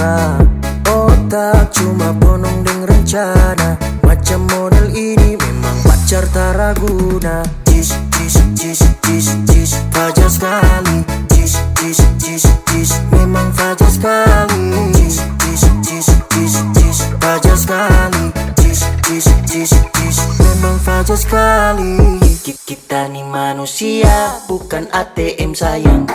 mesra. Otak cuma penuh dengan rencana. Macam model ini memang pacar tak raguna. Jis, jis, jis, jis, jis, fajar sekali. Jis, jis, jis, jis, memang fajar sekali. Jis, jis, jis, jis, jis, fajar sekali. Jis, jis, jis, jis, memang fajar sekali. Kita nih manusia, bukan ATM sayang.